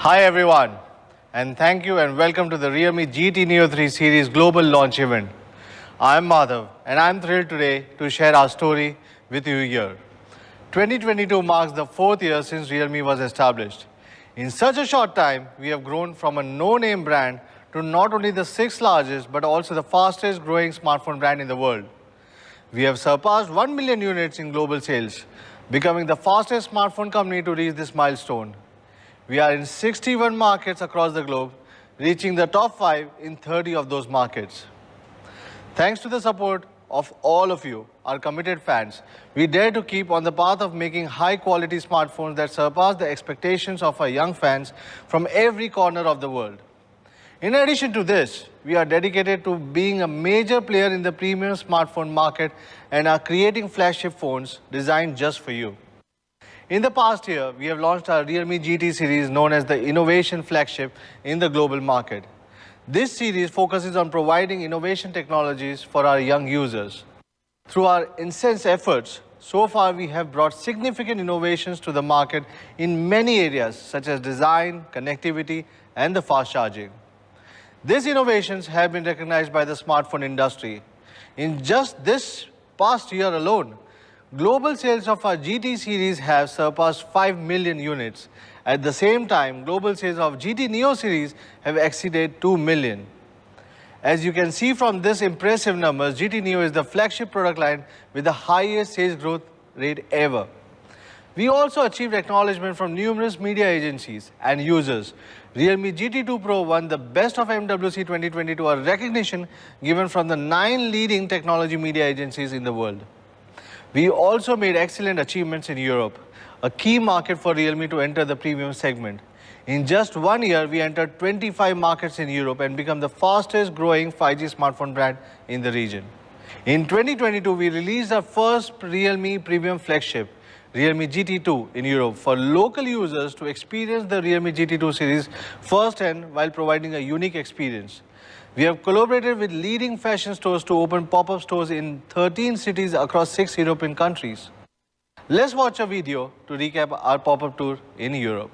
Hi everyone, and thank you and welcome to the Realme GT Neo 3 series global launch event. I'm Madhav and I'm thrilled today to share our story with you here. 2022 marks the 4th year since Realme was established. In such a short time, we have grown from a no-name brand to not only the 6th largest but also the fastest growing smartphone brand in the world. We have surpassed 1 million units in global sales, becoming the fastest smartphone company to reach this milestone. We are in 61 markets across the globe, reaching the top 5 in 30 of those markets. Thanks to the support of all of you, our committed fans, we dare to keep on the path of making high-quality smartphones that surpass the expectations of our young fans from every corner of the world. In addition to this, we are dedicated to being a major player in the premium smartphone market and are creating flagship phones designed just for you. In the past year, we have launched our Realme GT series known as the Innovation Flagship in the global market. This series focuses on providing innovation technologies for our young users. Through our intense efforts, so far we have brought significant innovations to the market in many areas such as design, connectivity, and the fast charging. These innovations have been recognized by the smartphone industry. In just this past year alone, global sales of our GT series have surpassed 5 million units. At the same time, global sales of GT Neo series have exceeded 2 million. As you can see from this impressive numbers, GT Neo is the flagship product line with the highest sales growth rate ever. We also achieved acknowledgement from numerous media agencies and users. Realme GT2 Pro won the Best of MWC 2022, a recognition given from the 9 leading technology media agencies in the world. We also made excellent achievements in Europe, a key market for Realme to enter the premium segment. In just 1 year, we entered 25 markets in Europe and become the fastest growing 5G smartphone brand in the region. In 2022, we released our first Realme premium flagship, Realme GT2 in Europe, for local users to experience the Realme GT2 series firsthand while providing a unique experience. We have collaborated with leading fashion stores to open pop-up stores in 13 cities across 6 European countries. Let's watch a video to recap our pop-up tour in Europe.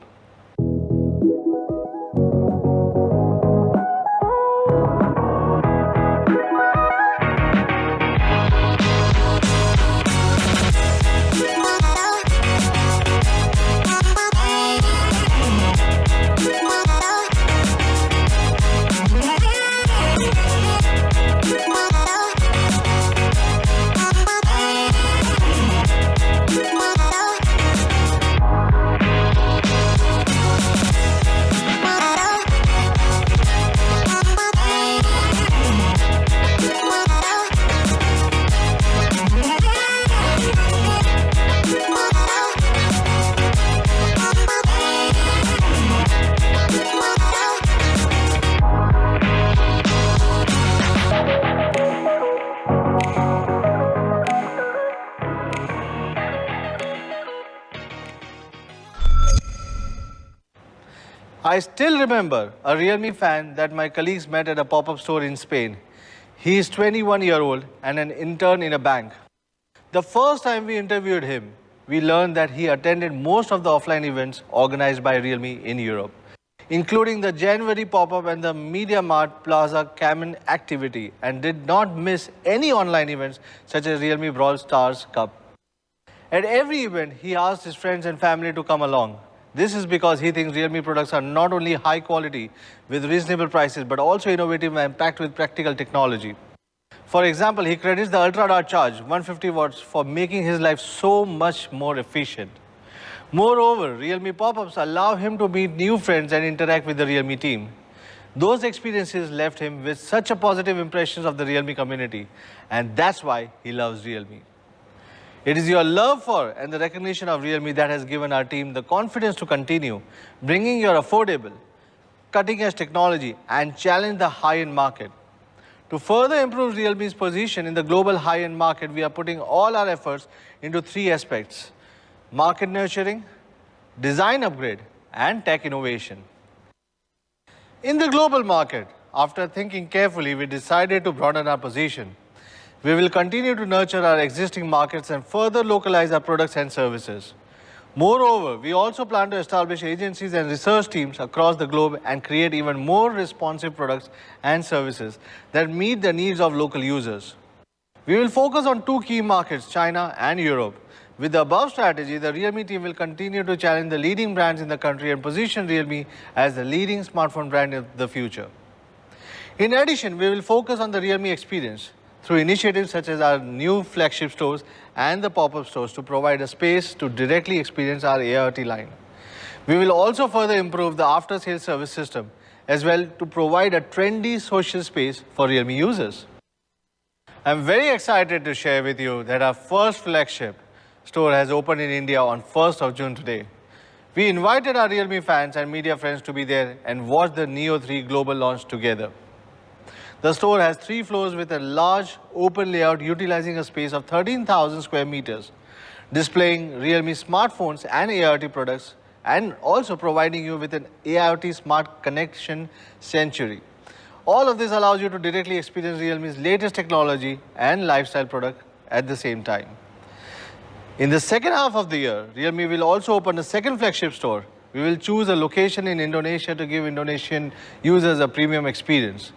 I still remember a Realme fan that my colleagues met at a pop-up store in Spain. He is 21-year-old and an intern in a bank. The first time we interviewed him, we learned that he attended most of the offline events organized by Realme in Europe, including the January pop-up and the Media Mart Plaza Cayman activity, and did not miss any online events such as Realme Brawl Stars Cup. At every event, he asked his friends and family to come along. This is because he thinks Realme products are not only high quality with reasonable prices, but also innovative and packed with practical technology. For example, he credits the Ultra Dart Charge 150 watts for making his life so much more efficient. Moreover, Realme pop-ups allow him to meet new friends and interact with the Realme team. Those experiences left him with such a positive impressions of the Realme community, and that's why he loves Realme. It is your love for and the recognition of Realme that has given our team the confidence to continue bringing your affordable, cutting-edge technology and challenge the high-end market. To further improve Realme's position in the global high-end market, we are putting all our efforts into 3 aspects: market nurturing, design upgrade, and tech innovation. In the global market, after thinking carefully, we decided to broaden our position. We will continue to nurture our existing markets and further localize our products and services. Moreover, we also plan to establish agencies and research teams across the globe and create even more responsive products and services that meet the needs of local users. We will focus on two key markets, China and Europe. With the above strategy, the Realme team will continue to challenge the leading brands in the country and position Realme as the leading smartphone brand of the future. In addition, we will focus on the Realme experience through initiatives such as our new flagship stores and the pop-up stores to provide a space to directly experience our AIoT line. We will also further improve the after-sales service system as well to provide a trendy social space for Realme users. I'm very excited to share with you that our first flagship store has opened in India on 1st of June today. We invited our Realme fans and media friends to be there and watch the Neo 3 global launch together. The store has 3 floors with a large open layout utilizing a space of 13,000 square meters, displaying Realme smartphones and AIoT products and also providing you with an AIoT smart connection sanctuary. All of this allows you to directly experience Realme's latest technology and lifestyle product at the same time. In the second half of the year, Realme will also open a second flagship store. We will choose a location in Indonesia to give Indonesian users a premium experience.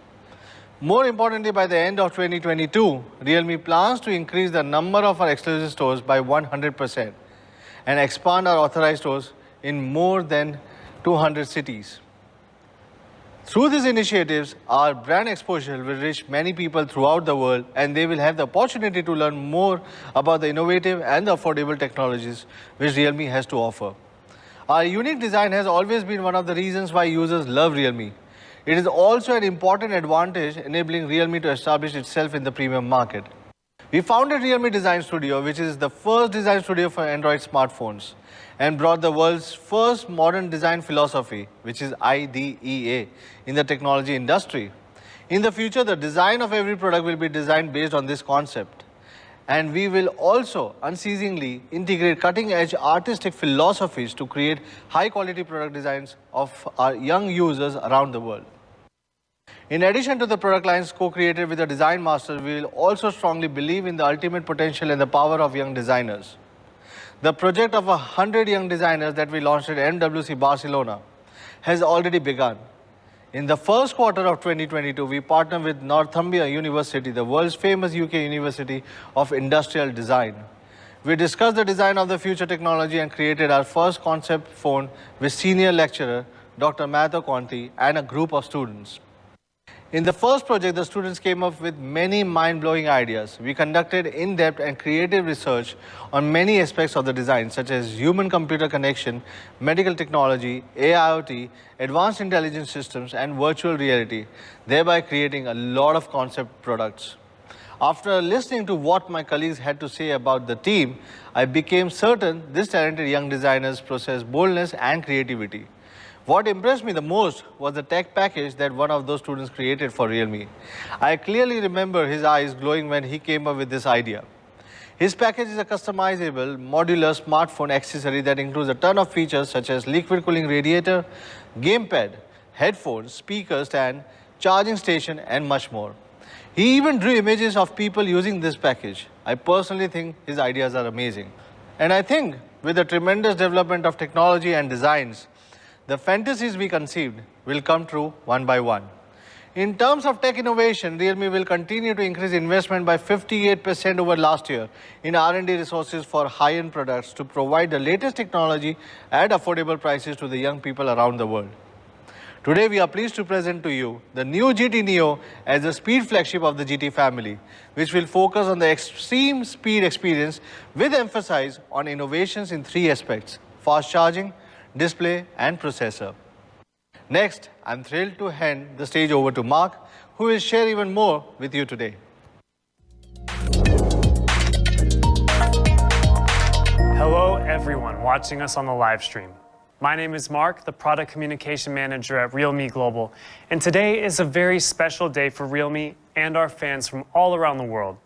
More importantly, by the end of 2022, Realme plans to increase the number of our exclusive stores by 100% and expand our authorized stores in more than 200 cities. Through these initiatives, our brand exposure will reach many people throughout the world and they will have the opportunity to learn more about the innovative and the affordable technologies which Realme has to offer. Our unique design has always been one of the reasons why users love Realme. It is also an important advantage enabling Realme to establish itself in the premium market. We founded Realme Design Studio, which is the first design studio for Android smartphones, and brought the world's first modern design philosophy, which is IDEA, in the technology industry. In the future, the design of every product will be designed based on this concept. And we will also unceasingly integrate cutting-edge artistic philosophies to create high-quality product designs of our young users around the world. In addition to the product lines co-created with the design masters, we will also strongly believe in the ultimate potential and the power of young designers. The project of 100 young designers that we launched at MWC Barcelona has already begun. In the first quarter of 2022, we partnered with Northumbria University, the world's famous UK University of Industrial Design. We discussed the design of the future technology and created our first concept phone with senior lecturer, Dr. Matthew Conti, and a group of students. In the first project, the students came up with many mind-blowing ideas. We conducted in-depth and creative research on many aspects of the design, such as human-computer connection, medical technology, AIoT, advanced intelligence systems, and virtual reality, thereby creating a lot of concept products. After listening to what my colleagues had to say about the team, I became certain these talented young designers possess boldness and creativity. What impressed me the most was the tech package that one of those students created for Realme. I clearly remember his eyes glowing when he came up with this idea. His package is a customizable, modular smartphone accessory that includes a ton of features such as liquid cooling radiator, gamepad, headphones, speaker stand, charging station, and much more. He even drew images of people using this package. I personally think his ideas are amazing. And I think with the tremendous development of technology and designs, the fantasies we conceived will come true one by one. In terms of tech innovation, Realme will continue to increase investment by 58% over last year in R&D resources for high-end products to provide the latest technology at affordable prices to the young people around the world. Today, we are pleased to present to you the new GT Neo as the speed flagship of the GT family, which will focus on the extreme speed experience with emphasis on innovations in 3 aspects: fast charging, display, and processor. Next, I'm thrilled to hand the stage over to Mark, who will share even more with you today. Hello, everyone watching us on the live stream. My name is Mark, the Product Communication Manager at Realme Global, and today is a very special day for Realme and our fans from all around the world.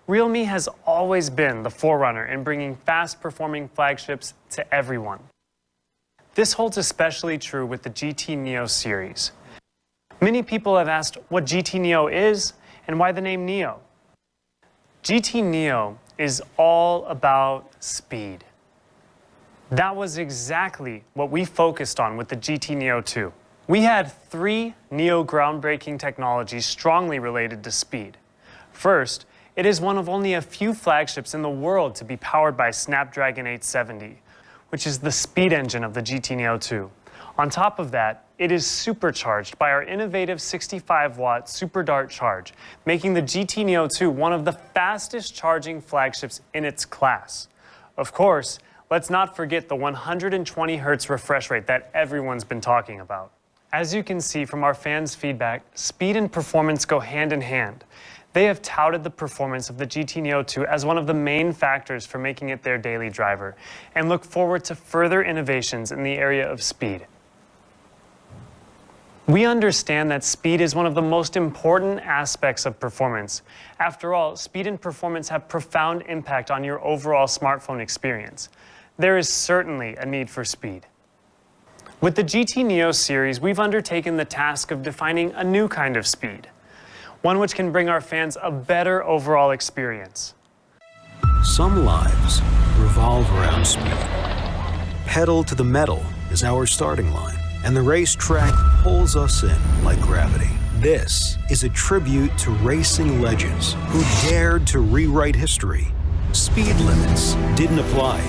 Realme has always been the forerunner in bringing fast-performing flagships to everyone. This holds especially true with the GT Neo series. Many people have asked what GT Neo is and why the name Neo. GT Neo is all about speed. That was exactly what we focused on with the GT Neo 2. We had 3 Neo groundbreaking technologies strongly related to speed. First, it is one of only a few flagships in the world to be powered by Snapdragon 870, which is the speed engine of the GT Neo 2. On top of that, it is supercharged by our innovative 65-watt Super Dart charge, making the GT Neo 2 one of the fastest charging flagships in its class. Of course, let's not forget the 120 Hz refresh rate that everyone's been talking about. As you can see from our fans' feedback, speed and performance go hand in hand. They have touted the performance of the GT Neo 2 as one of the main factors for making it their daily driver, and look forward to further innovations in the area of speed. We understand that speed is one of the most important aspects of performance. After all, speed and performance have profound impact on your overall smartphone experience. There is certainly a need for speed. With the GT Neo series, we've undertaken the task of defining a new kind of speed, one which can bring our fans a better overall experience. Some lives revolve around speed. Pedal to the metal is our starting line, and the racetrack pulls us in like gravity. This is a tribute to racing legends who dared to rewrite history. Speed limits didn't apply.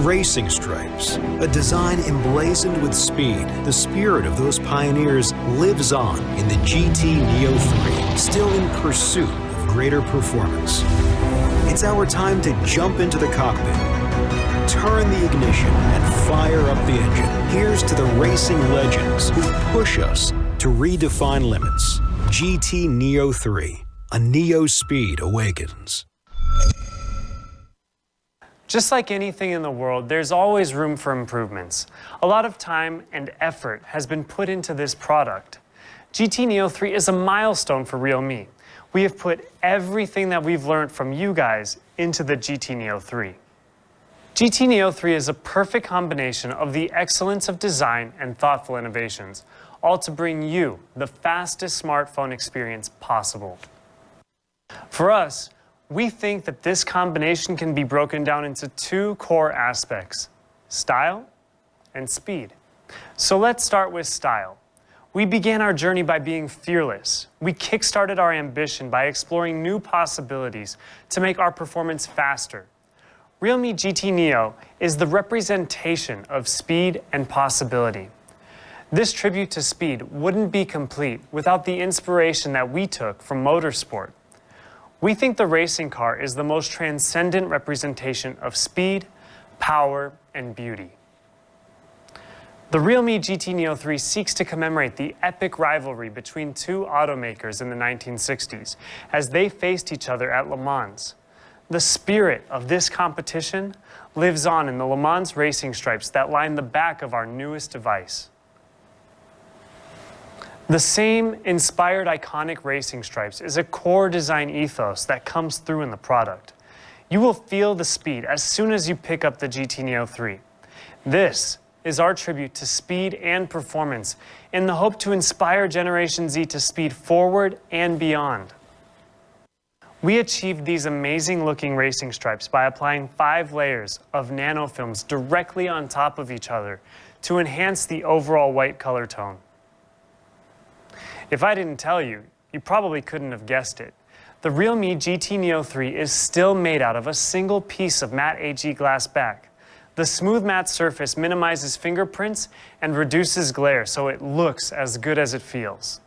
Racing stripes, a design emblazoned with speed. The spirit of those pioneers lives on in the GT Neo 3, still in pursuit of greater performance. It's our time to jump into the cockpit, turn the ignition, and fire up the engine. Here's to the racing legends who push us to redefine limits. GT Neo 3, a Neo speed awakens. Just like anything in the world, there's always room for improvements. A lot of time and effort has been put into this product. GT Neo 3 is a milestone for realme. We have put everything that we've learned from you guys into the GT Neo 3. GT Neo 3 is a perfect combination of the excellence of design and thoughtful innovations, all to bring you the fastest smartphone experience possible. For us, we think that this combination can be broken down into 2 core aspects: style and speed. So let's start with style. We began our journey by being fearless. We kickstarted our ambition by exploring new possibilities to make our performance faster. Realme GT Neo is the representation of speed and possibility. This tribute to speed wouldn't be complete without the inspiration that we took from motorsport. We think the racing car is the most transcendent representation of speed, power, and beauty. The Realme GT Neo 3 seeks to commemorate the epic rivalry between 2 automakers in the 1960s as they faced each other at Le Mans. The spirit of this competition lives on in the Le Mans racing stripes that line the back of our newest device. The same inspired iconic racing stripes is a core design ethos that comes through in the product. You will feel the speed as soon as you pick up the GT Neo 3. This is our tribute to speed and performance in the hope to inspire Generation Z to speed forward and beyond. We achieved these amazing looking racing stripes by applying 5 layers of nanofilms directly on top of each other to enhance the overall white color tone. If I didn't tell you, you probably couldn't have guessed it. The Realme GT Neo 3 is still made out of a single piece of matte AG glass back. The smooth matte surface minimizes fingerprints and reduces glare so it looks as good as it feels.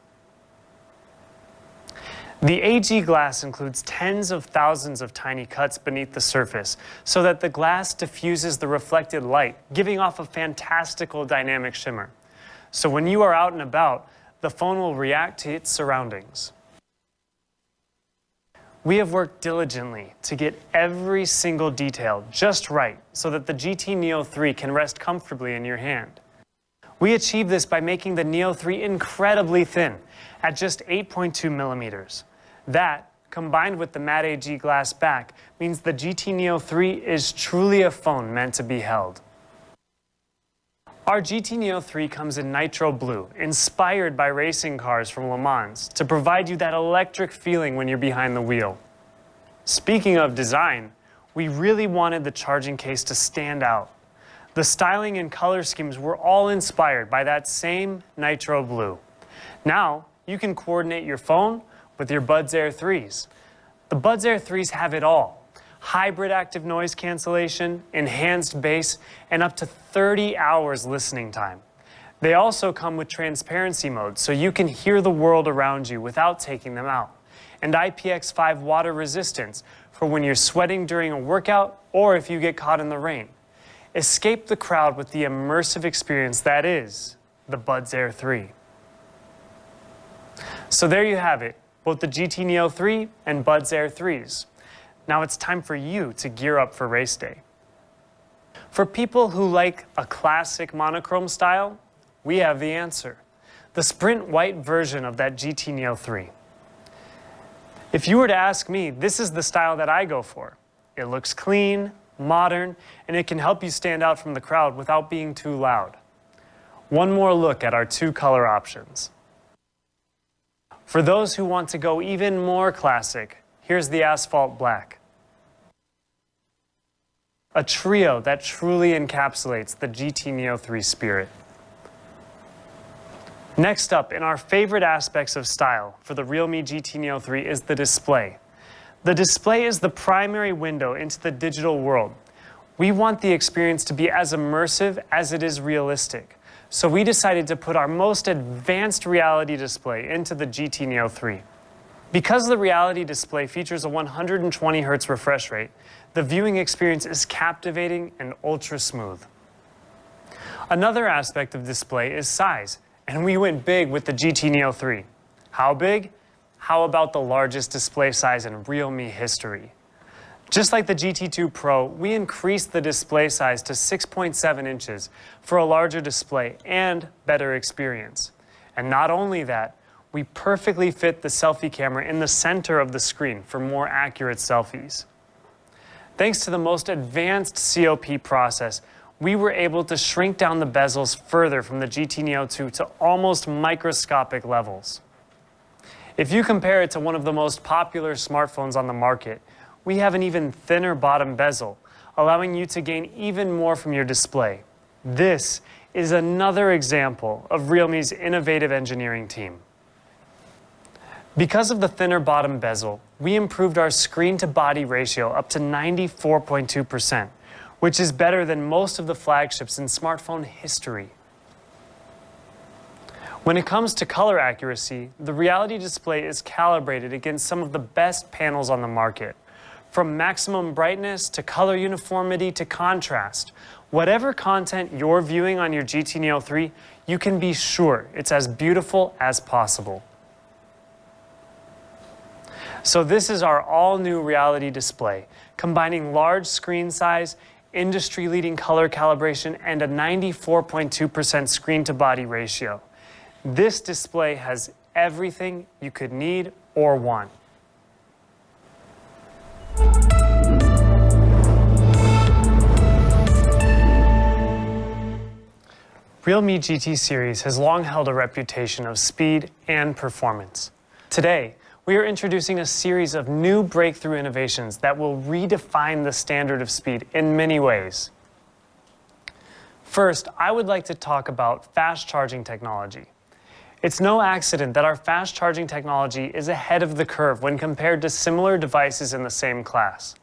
The AG glass includes tens of thousands of tiny cuts beneath the surface so that the glass diffuses the reflected light, giving off a fantastical dynamic shimmer. So when you are out and about, the phone will react to its surroundings. We have worked diligently to get every single detail just right so that the GT Neo 3 can rest comfortably in your hand. We achieved this by making the Neo 3 incredibly thin at just 8.2 millimeters. That, combined with the matte AG glass back, means the GT Neo 3 is truly a phone meant to be held. Our GT Neo 3 comes in nitro blue, inspired by racing cars from Le Mans, to provide you that electric feeling when you're behind the wheel. Speaking of design, we really wanted the charging case to stand out. The styling and color schemes were all inspired by that same nitro blue. Now, you can coordinate your phone with your Buds Air 3s. The Buds Air 3s have it all: hybrid active noise cancellation, enhanced bass, and up to 30 hours listening time. They also come with transparency mode, so you can hear the world around you without taking them out, and IPX5 water resistance for when you're sweating during a workout or if you get caught in the rain. Escape the crowd with the immersive experience that is the Buds Air 3. So there you have it, both the GT Neo 3 and Buds Air 3s. Now it's time for you to gear up for race day. For people who like a classic monochrome style, we have the answer: the Sprint white version of that GT Neo 3. If you were to ask me, this is the style that I go for. It looks clean, modern, and it can help you stand out from the crowd without being too loud. One more look at our two color options. For those who want to go even more classic, here's the Asphalt Black. A trio that truly encapsulates the GT Neo 3 spirit. Next up, in our favorite aspects of style for the realme GT Neo 3 is the display. The display is the primary window into the digital world. We want the experience to be as immersive as it is realistic, so we decided to put our most advanced reality display into the GT Neo 3. Because the reality display features a 120 Hz refresh rate, the viewing experience is captivating and ultra smooth. Another aspect of display is size, and we went big with the GT Neo 3. How big? How about the largest display size in realme history? Just like the GT2 Pro, we increased the display size to 6.7 inches for a larger display and better experience. And not only that, we perfectly fit the selfie camera in the center of the screen for more accurate selfies. Thanks to the most advanced COP process, we were able to shrink down the bezels further from the GT Neo 2 to almost microscopic levels. If you compare it to one of the most popular smartphones on the market, we have an even thinner bottom bezel, allowing you to gain even more from your display. This is another example of realme's innovative engineering team. Because of the thinner bottom bezel, we improved our screen-to-body ratio up to 94.2%, which is better than most of the flagships in smartphone history. When it comes to color accuracy, the reality display is calibrated against some of the best panels on the market. From maximum brightness to color uniformity to contrast, whatever content you're viewing on your GT Neo 3, you can be sure it's as beautiful as possible. So this is our all-new reality display, combining large screen size, industry-leading color calibration, and a 94.2% screen-to-body ratio. This display has everything you could need or want. Realme GT series has long held a reputation of speed and performance. Today, we are introducing a series of new breakthrough innovations that will redefine the standard of speed in many ways. First, I would like to talk about fast charging technology. It's no accident that our fast charging technology is ahead of the curve when compared to similar devices in the same class.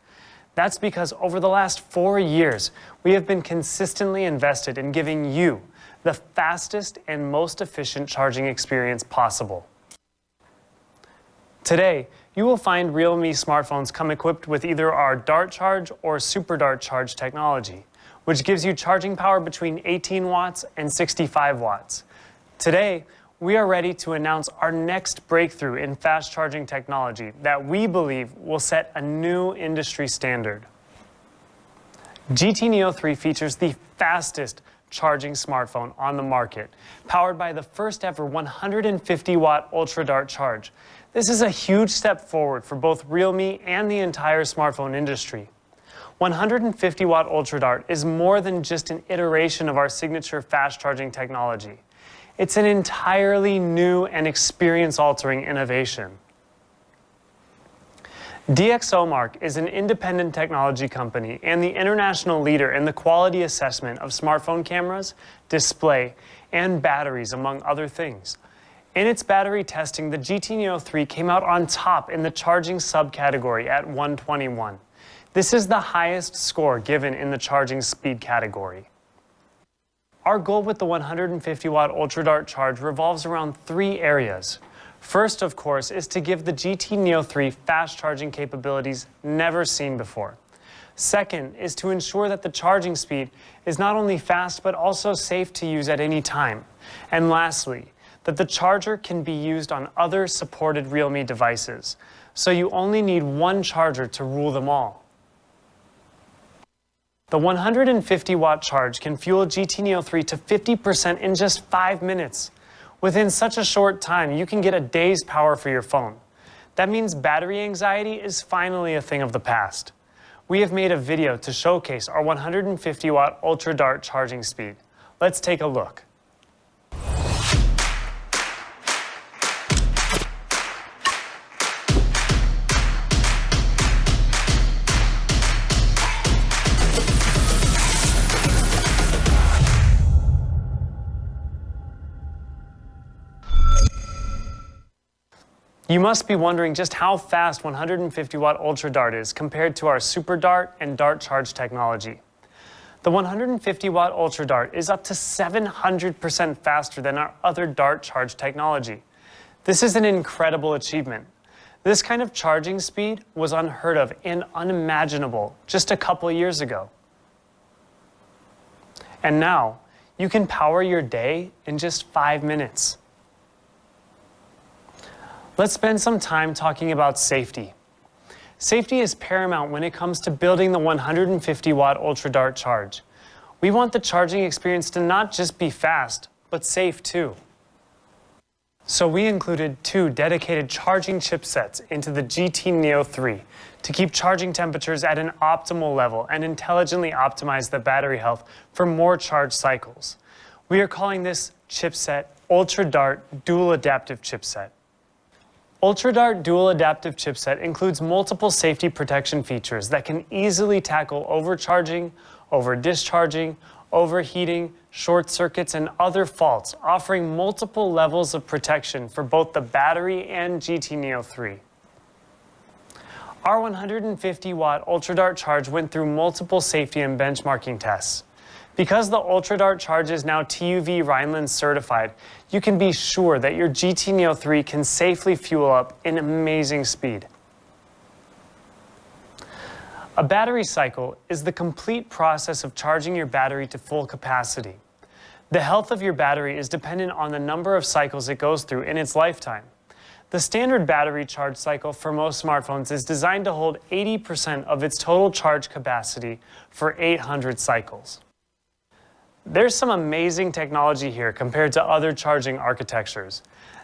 That's because over the last 4 years, we have been consistently invested in giving you the fastest and most efficient charging experience possible. Today, you will find Realme smartphones come equipped with either our Dart Charge or Super Dart Charge technology, which gives you charging power between 18 watts and 65 watts. Today, we are ready to announce our next breakthrough in fast charging technology that we believe will set a new industry standard. GT Neo 3 features the fastest charging smartphone on the market, powered by the first ever 150-watt Ultra Dart Charge. This is a huge step forward for both Realme and the entire smartphone industry. 150-watt Ultra Dart is more than just an iteration of our signature fast charging technology. It's an entirely new and experience-altering innovation. DxOMark is an independent technology company and the international leader in the quality assessment of smartphone cameras, display, and batteries, among other things. In its battery testing, the GT Neo 3 came out on top in the charging subcategory at 121. This is the highest score given in the charging speed category. Our goal with the 150-watt Ultra Dart charge revolves around 3 areas. First, of course, is to give the GT Neo 3 fast charging capabilities never seen before. Second is to ensure that the charging speed is not only fast but also safe to use at any time. And lastly, that the charger can be used on other supported realme devices, so you only need one charger to rule them all. The 150-watt charge can fuel GT Neo 3 to 50% in just 5 minutes. Within such a short time, you can get a day's power for your phone. That means battery anxiety is finally a thing of the past. We have made a video to showcase our 150-watt Ultra Dart charging speed. Let's take a look. You must be wondering just how fast 150-watt Ultra Dart is compared to our Super Dart and Dart Charge technology. The 150-watt Ultra Dart is up to 700% faster than our other Dart Charge technology. This is an incredible achievement. This kind of charging speed was unheard of and unimaginable just a couple years ago. And now, you can power your day in just 5 minutes. Let's spend some time talking about safety. Safety is paramount when it comes to building the 150-watt Ultra Dart charge. We want the charging experience to not just be fast, but safe too. So we included 2 dedicated charging chipsets into the GT Neo 3 to keep charging temperatures at an optimal level and intelligently optimize the battery health for more charge cycles. We are calling this chipset Ultra Dart Dual Adaptive Chipset. Ultra Dart Dual Adaptive Chipset includes multiple safety protection features that can easily tackle overcharging, over-discharging, overheating, short circuits, and other faults, offering multiple levels of protection for both the battery and GT Neo 3. Our 150-watt Ultra Dart charge went through multiple safety and benchmarking tests. Because the Ultra Dart charge is now TÜV Rheinland certified, you can be sure that your GT Neo 3 can safely fuel up in amazing speed. A battery cycle is the complete process of charging your battery to full capacity. The health of your battery is dependent on the number of cycles it goes through in its lifetime. The standard battery charge cycle for most smartphones is designed to hold 80% of its total charge capacity for 800 cycles. There's some amazing technology here compared to other charging architectures.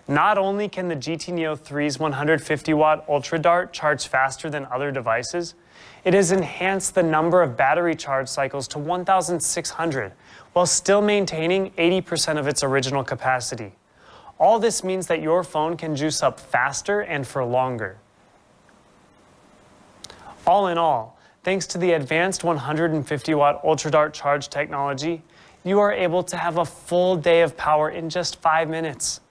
Not only can the GT Neo 3's 150-watt Ultra Dart charge faster than other devices, it has enhanced the number of battery charge cycles to 1,600, while still maintaining 80% of its original capacity. All this means that your phone can juice up faster and for longer. All in all, thanks to the advanced 150-watt Ultra Dart charge technology, you are able to have a full day of power in just 5 minutes.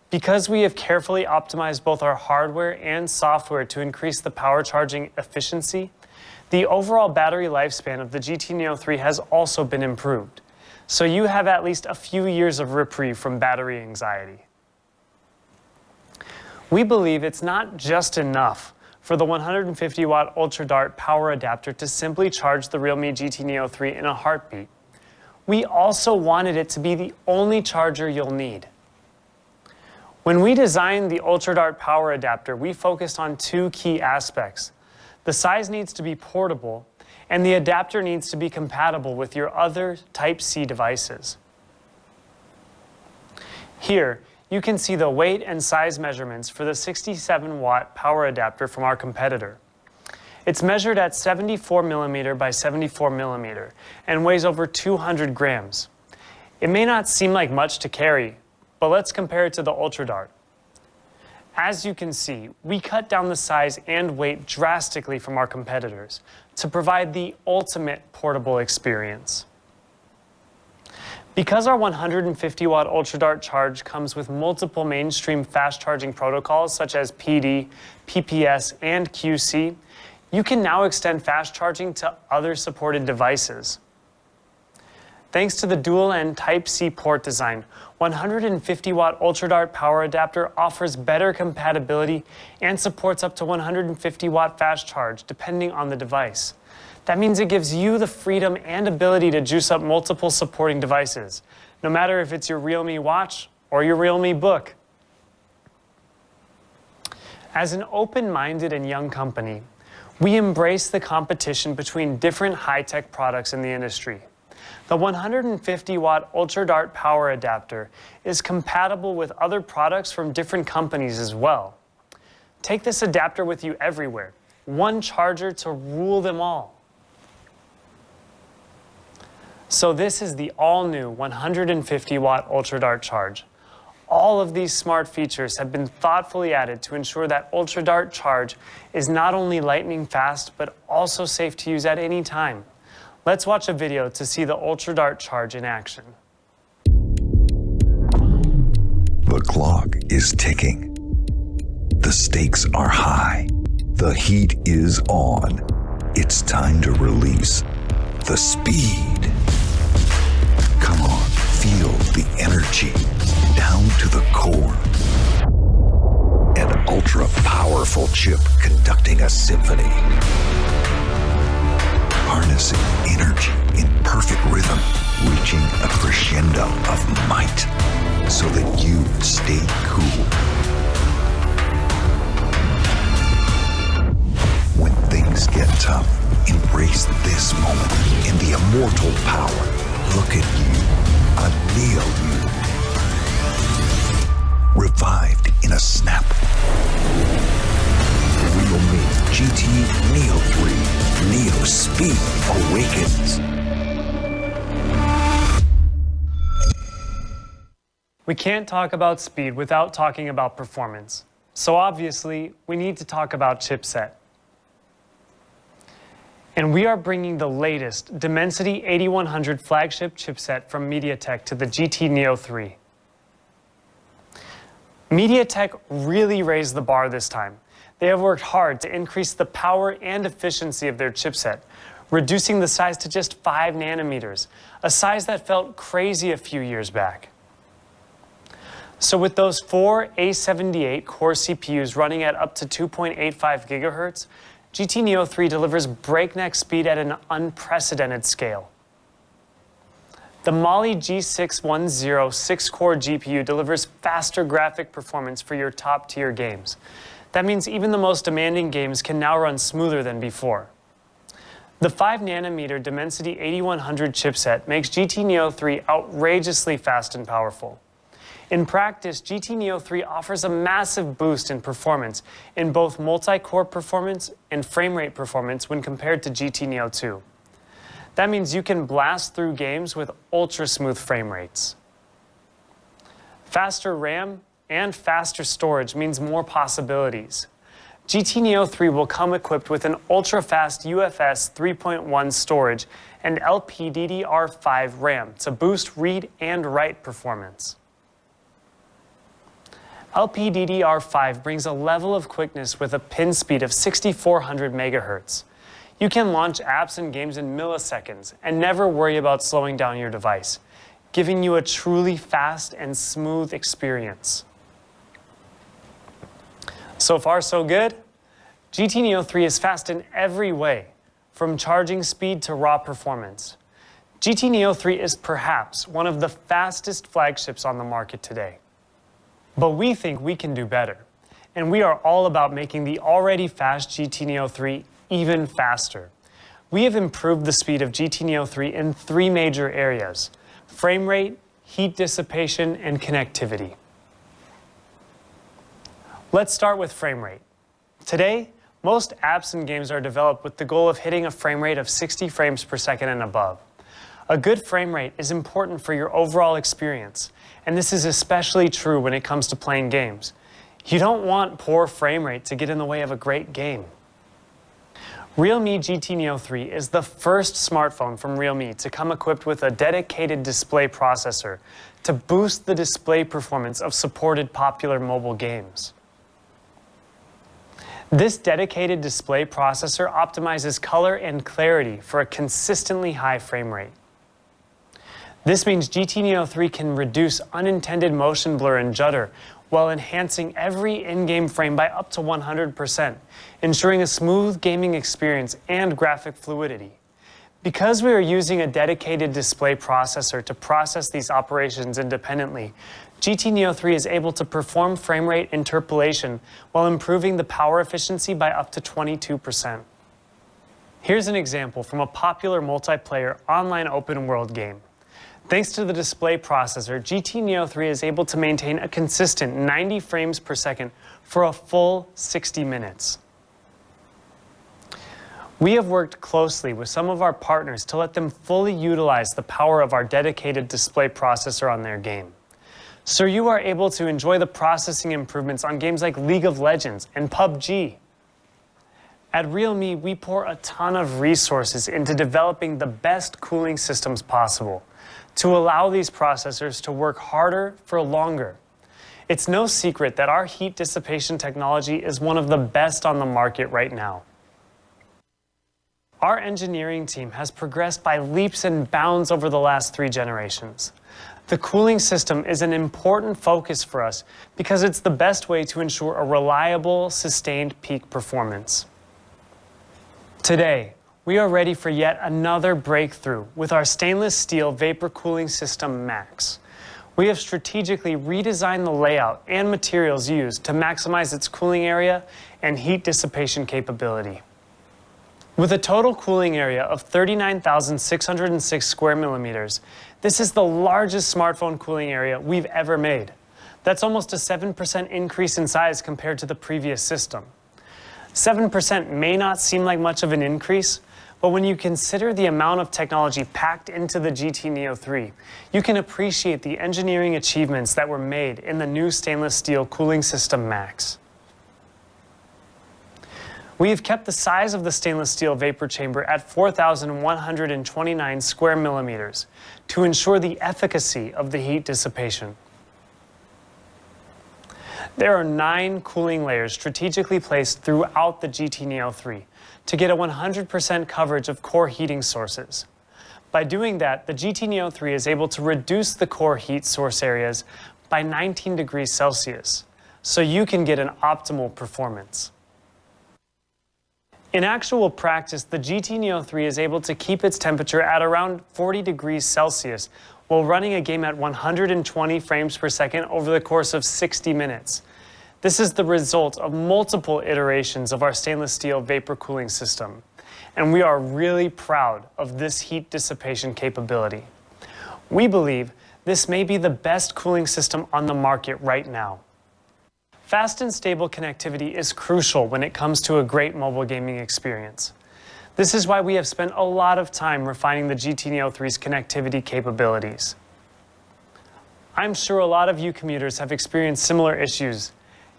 Because we have carefully optimized both our hardware and software to increase the power charging efficiency, the overall battery lifespan of the GT Neo 3 has also been improved. So you have at least a few years of reprieve from battery anxiety. We believe it's not just enough for the 150-watt Ultra Dart power adapter to simply charge the realme GT Neo 3 in a heartbeat. We also wanted it to be the only charger you'll need. When we designed the Ultra Dart power adapter, we focused on 2 key aspects. The size needs to be portable, and the adapter needs to be compatible with your other Type-C devices. Here, you can see the weight and size measurements for the 67-watt power adapter from our competitor. It's measured at 74mm by 74mm and weighs over 200 grams. It may not seem like much to carry, but let's compare it to the Ultra Dart. As you can see, we cut down the size and weight drastically from our competitors to provide the ultimate portable experience. Because our 150-watt ultra-dart charge comes with multiple mainstream fast-charging protocols such as PD, PPS, and QC, you can now extend fast charging to other supported devices. Thanks to the dual-end Type-C port design, 150-watt ultra-dart power adapter offers better compatibility and supports up to 150-watt fast charge, depending on the device. That means it gives you the freedom and ability to juice up multiple supporting devices, no matter if it's your realme watch or your realme book. As an open-minded and young company, we embrace the competition between different high-tech products in the industry. The 150-watt ultra-dart power adapter is compatible with other products from different companies as well. Take this adapter with you everywhere, one charger to rule them all. So this is the all-new 150-watt ultra-dart charge. All of these smart features have been thoughtfully added to ensure that ultra-dart charge is not only lightning fast, but also safe to use at any time. Let's watch a video to see the ultra-dart charge in action. The clock is ticking. The stakes are high. The heat is on. It's time to release the speed. Come on, feel the energy down to the core. An ultra-powerful chip conducting a symphony. Harnessing energy in perfect rhythm, reaching a crescendo of might so that you stay cool. When things get tough, embrace this moment in the immortal power. Look at you, unveil you. Revived in a snap. realme GT Neo 3 Neo Speed Awakens. We can't talk about speed without talking about performance. So obviously, we need to talk about chipset. And we are bringing the latest Dimensity 8100 flagship chipset from MediaTek to the GT Neo 3. MediaTek really raised the bar this time. They have worked hard to increase the power and efficiency of their chipset, reducing the size to just 5 nanometers, a size that felt crazy a few years back. So with those 4 A78 core CPUs running at up to 2.85 gigahertz, GT Neo 3 delivers breakneck speed at an unprecedented scale. The Mali G610 6-core GPU delivers faster graphic performance for your top-tier games. That means even the most demanding games can now run smoother than before. The 5nm Dimensity 8100 chipset makes GT Neo 3 outrageously fast and powerful. In practice, GT Neo 3 offers a massive boost in performance in both multi-core performance and frame rate performance when compared to GT Neo 2. That means you can blast through games with ultra-smooth frame rates. Faster RAM and faster storage means more possibilities. GT Neo 3 will come equipped with an ultra-fast UFS 3.1 storage and LPDDR5 RAM to boost read and write performance. LPDDR5 brings a level of quickness with a pin speed of 6400 megahertz. You can launch apps and games in milliseconds and never worry about slowing down your device, giving you a truly fast and smooth experience. So far, so good. GT Neo 3 is fast in every way, from charging speed to raw performance. GT Neo 3 is perhaps one of the fastest flagships on the market today. But we think we can do better, and we are all about making the already fast GT Neo 3 even faster. We have improved the speed of GT Neo 3 in 3 major areas: frame rate, heat dissipation, and connectivity. Let's start with frame rate. Today, most apps and games are developed with the goal of hitting a frame rate of 60 frames per second and above. A good frame rate is important for your overall experience, and this is especially true when it comes to playing games. You don't want poor frame rate to get in the way of a great game. Realme GT Neo 3 is the first smartphone from Realme to come equipped with a dedicated display processor to boost the display performance of supported popular mobile games. This dedicated display processor optimizes color and clarity for a consistently high frame rate. This means GT Neo 3 can reduce unintended motion blur and judder while enhancing every in-game frame by up to 100%, ensuring a smooth gaming experience and graphic fluidity. Because we are using a dedicated display processor to process these operations independently, GT Neo 3 is able to perform frame rate interpolation while improving the power efficiency by up to 22%. Here's an example from a popular multiplayer online open world game. Thanks to the display processor, GT Neo 3 is able to maintain a consistent 90 frames per second for a full 60 minutes. We have worked closely with some of our partners to let them fully utilize the power of our dedicated display processor on their game. So you are able to enjoy the processing improvements on games like League of Legends and PUBG. At Realme, we pour a ton of resources into developing the best cooling systems possible to allow these processors to work harder for longer. It's no secret that our heat dissipation technology is one of the best on the market right now. Our engineering team has progressed by leaps and bounds over the last 3 generations. The cooling system is an important focus for us because it's the best way to ensure a reliable, sustained peak performance. Today, we are ready for yet another breakthrough with our stainless steel vapor cooling system Max. We have strategically redesigned the layout and materials used to maximize its cooling area and heat dissipation capability. With a total cooling area of 39,606 square millimeters, this is the largest smartphone cooling area we've ever made. That's almost a 7% increase in size compared to the previous system. 7% may not seem like much of an increase, but when you consider the amount of technology packed into the GT Neo 3, you can appreciate the engineering achievements that were made in the new stainless steel cooling system Max. We have kept the size of the stainless steel vapor chamber at 4,129 square millimeters to ensure the efficacy of the heat dissipation. There are 9 cooling layers strategically placed throughout the GT Neo 3 to get a 100% coverage of core heating sources. By doing that, the GT Neo 3 is able to reduce the core heat source areas by 19 degrees Celsius, so you can get an optimal performance. In actual practice, the GT Neo 3 is able to keep its temperature at around 40 degrees Celsius while running a game at 120 frames per second over the course of 60 minutes. This is the result of multiple iterations of our stainless steel vapor cooling system, and we are really proud of this heat dissipation capability. We believe this may be the best cooling system on the market right now. Fast and stable connectivity is crucial when it comes to a great mobile gaming experience. This is why we have spent a lot of time refining the GT Neo 3's connectivity capabilities. I'm sure a lot of you commuters have experienced similar issues.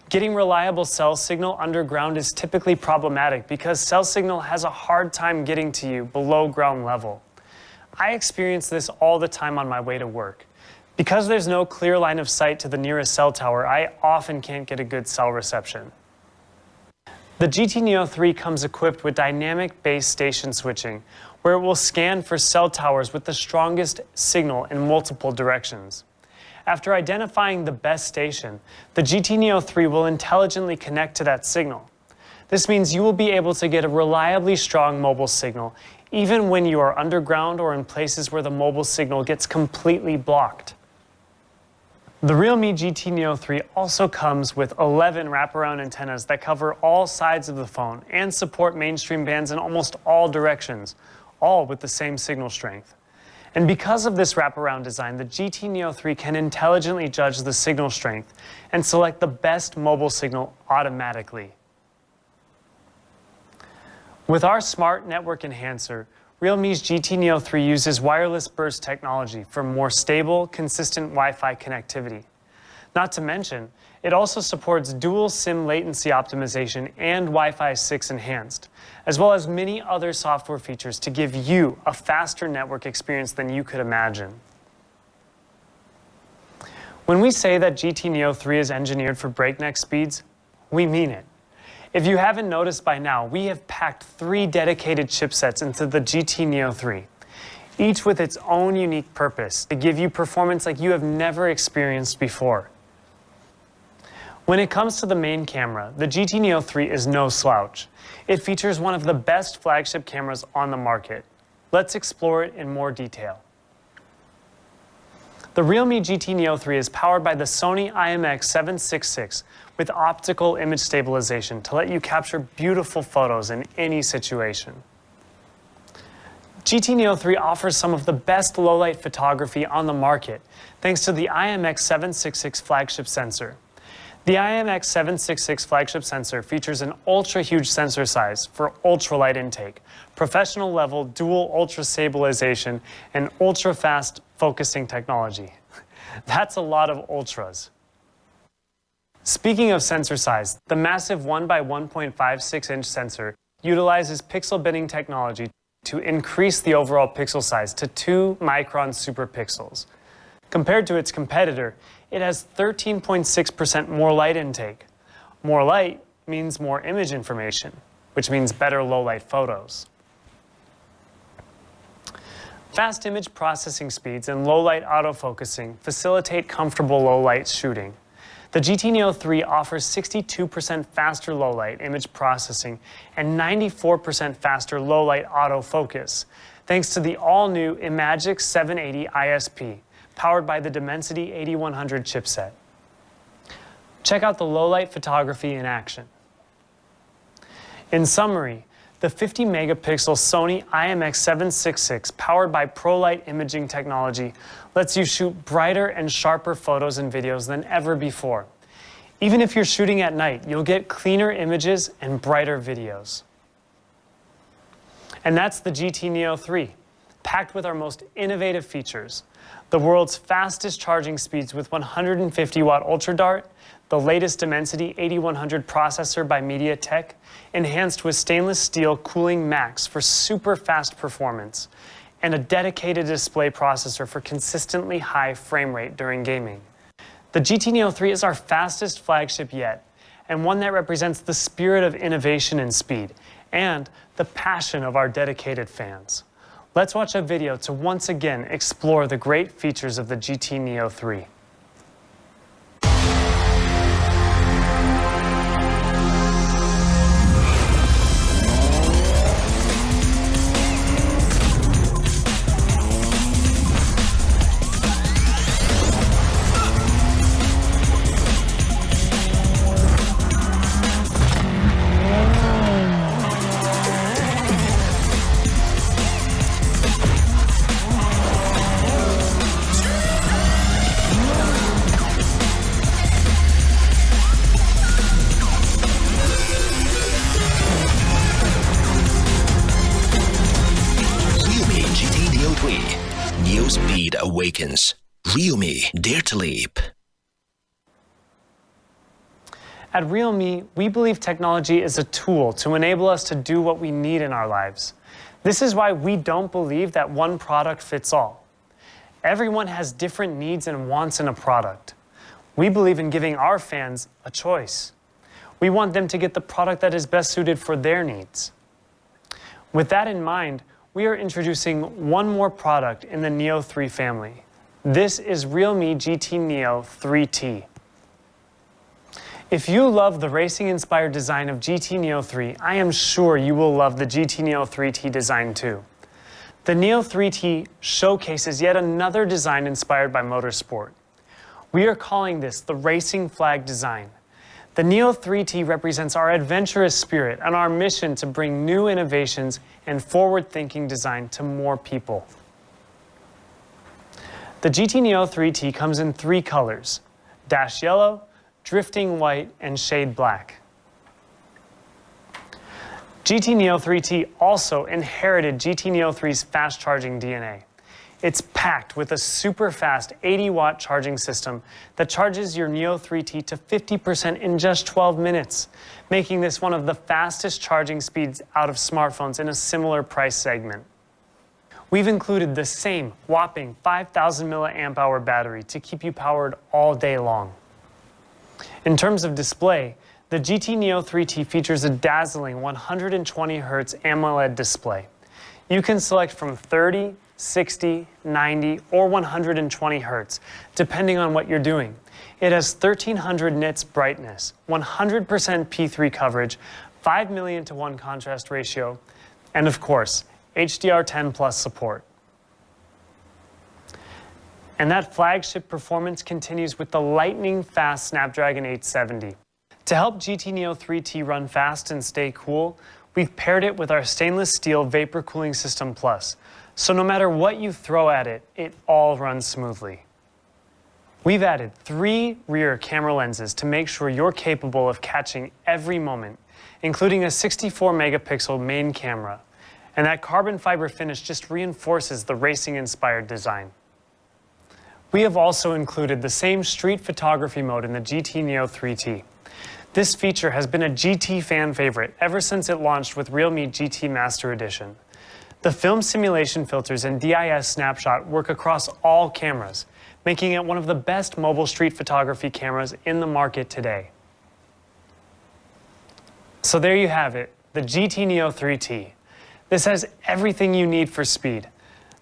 Getting reliable cell signal underground is typically problematic because cell signal has a hard time getting to you below ground level. I experience this all the time on my way to work. Because there's no clear line of sight to the nearest cell tower, I often can't get a good cell reception. The GT Neo 3 comes equipped with dynamic base station switching, where it will scan for cell towers with the strongest signal in multiple directions. After identifying the best station, the GT Neo 3 will intelligently connect to that signal. This means you will be able to get a reliably strong mobile signal, even when you are underground or in places where the mobile signal gets completely blocked. The Realme GT Neo 3 also comes with 11 wraparound antennas that cover all sides of the phone and support mainstream bands in almost all directions, all with the same signal strength. And because of this wraparound design, the GT Neo 3 can intelligently judge the signal strength and select the best mobile signal automatically. With our smart network enhancer, Realme's GT Neo 3 uses wireless burst technology for more stable, consistent Wi-Fi connectivity. Not to mention, it also supports dual SIM latency optimization and Wi-Fi 6 enhanced, as well as many other software features to give you a faster network experience than you could imagine. When we say that GT Neo 3 is engineered for breakneck speeds, we mean it. If you haven't noticed by now, we have packed 3 dedicated chipsets into the GT Neo 3, each with its own unique purpose to give you performance like you have never experienced before. When it comes to the main camera, the GT Neo 3 is no slouch. It features one of the best flagship cameras on the market. Let's explore it in more detail. The realme GT Neo 3 is powered by the Sony IMX766 with optical image stabilization to let you capture beautiful photos in any situation. GT Neo 3 offers some of the best low-light photography on the market thanks to the IMX766 flagship sensor. The IMX766 flagship sensor features an ultra-huge sensor size for ultralight intake, professional-level dual ultra-stabilization, and ultra-fast focusing technology. That's a lot of ultras. Speaking of sensor size, the massive 1 by 1.56-inch sensor utilizes pixel binning technology to increase the overall pixel size to 2 micron superpixels. Compared to its competitor, it has 13.6% more light intake. More light means more image information, which means better low-light photos. Fast image processing speeds and low-light autofocusing facilitate comfortable low-light shooting. The GT Neo 3 offers 62% faster low-light image processing and 94% faster low-light autofocus, thanks to the all-new Imagic 780 ISP, powered by the Dimensity 8100 chipset. Check out the low-light photography in action. In summary, the 50-megapixel Sony IMX766, powered by ProLight imaging technology, lets you shoot brighter and sharper photos and videos than ever before. Even if you're shooting at night, you'll get cleaner images and brighter videos. And that's the GT Neo 3, packed with our most innovative features. The world's fastest charging speeds with 150-watt UltraDart, the latest Dimensity 8100 processor by MediaTek, enhanced with stainless steel cooling max for super fast performance, and a dedicated display processor for consistently high frame rate during gaming. The GT Neo 3 is our fastest flagship yet, and one that represents the spirit of innovation and speed, and the passion of our dedicated fans. Let's watch a video to once again explore the great features of the GT Neo 3. Awakens. Realme, dare to leap. At Realme, we believe technology is a tool to enable us to do what we need in our lives. This is why we don't believe that one product fits all. Everyone has different needs and wants in a product. We believe in giving our fans a choice. We want them to get the product that is best suited for their needs. With that in mind, we are introducing one more product in the Neo 3 family. This is Realme GT Neo 3T. If you love the racing-inspired design of GT Neo 3, I am sure you will love the GT Neo 3T design too. The Neo 3T showcases yet another design inspired by motorsport. We are calling this the Racing Flag design. The Neo 3T represents our adventurous spirit and our mission to bring new innovations and forward-thinking design to more people. The GT Neo 3T comes in 3 colors: dash yellow, drifting white, and shade black. GT Neo 3T also inherited GT Neo 3's fast-charging DNA. It's packed with a super fast 80-watt charging system that charges your Neo 3T to 50% in just 12 minutes, making this one of the fastest charging speeds out of smartphones in a similar price segment. We've included the same whopping 5,000 milliamp hour battery to keep you powered all day long. In terms of display, the GT Neo 3T features a dazzling 120 Hz AMOLED display. You can select from 30, 60, 90, or 120 Hz, depending on what you're doing. It has 1300 nits brightness, 100% P3 coverage, 5 million to 1 contrast ratio, and of course, HDR10 Plus support. And that flagship performance continues with the lightning-fast Snapdragon 870. To help GT Neo 3T run fast and stay cool, we've paired it with our stainless steel Vapor Cooling System Plus, so no matter what you throw at it, it all runs smoothly. We've added 3 rear camera lenses to make sure you're capable of catching every moment, including a 64-megapixel main camera, and that carbon fiber finish just reinforces the racing-inspired design. We have also included the same street photography mode in the GT Neo 3T. This feature has been a GT fan favorite ever since it launched with realme GT Master Edition. The film simulation filters and DIS snapshot work across all cameras, making it one of the best mobile street photography cameras in the market today. So there you have it, the GT Neo 3T. This has everything you need for speed.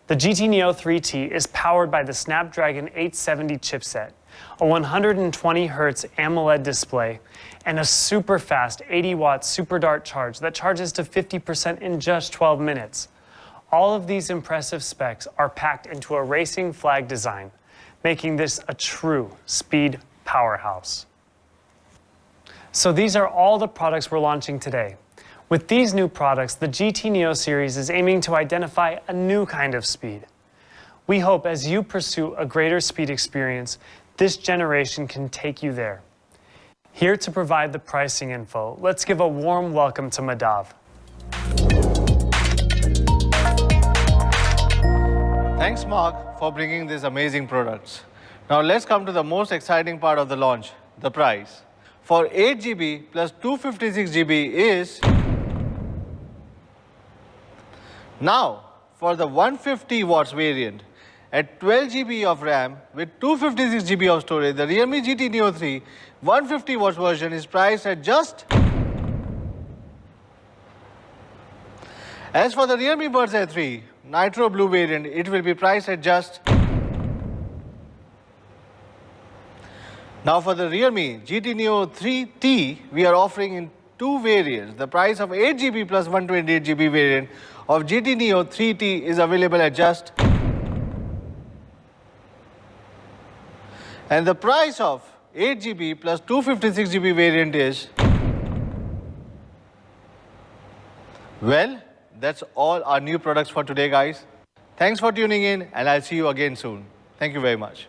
The GT Neo 3T is powered by the Snapdragon 870 chipset, a 120 Hz AMOLED display, and a super fast 80-watt Super Dart charge that charges to 50% in just 12 minutes. All of these impressive specs are packed into a racing flag design, making this a true speed powerhouse. So these are all the products we're launching today. With these new products, the GT Neo series is aiming to identify a new kind of speed. We hope as you pursue a greater speed experience, this generation can take you there. Here to provide the pricing info, let's give a warm welcome to Madav. Thanks, Mark, for bringing these amazing products. Now let's come to the most exciting part of the launch, the price. For 8GB plus 256GB is... Now, for the 150 watts variant, at 12GB of RAM with 256GB of storage, the Realme GT Neo 3 150 watts version is priced at just... As for the Realme Buds Air 3 Nitro Blue variant, it will be priced at just... Now for the Realme GT Neo 3T, we are offering in 2 variants. The price of 8GB plus 128GB variant of GT Neo 3T is available at just... And the price of 8GB plus 256GB variant is... Well, that's all our new products for today, guys. Thanks for tuning in, and I'll see you again soon. Thank you very much.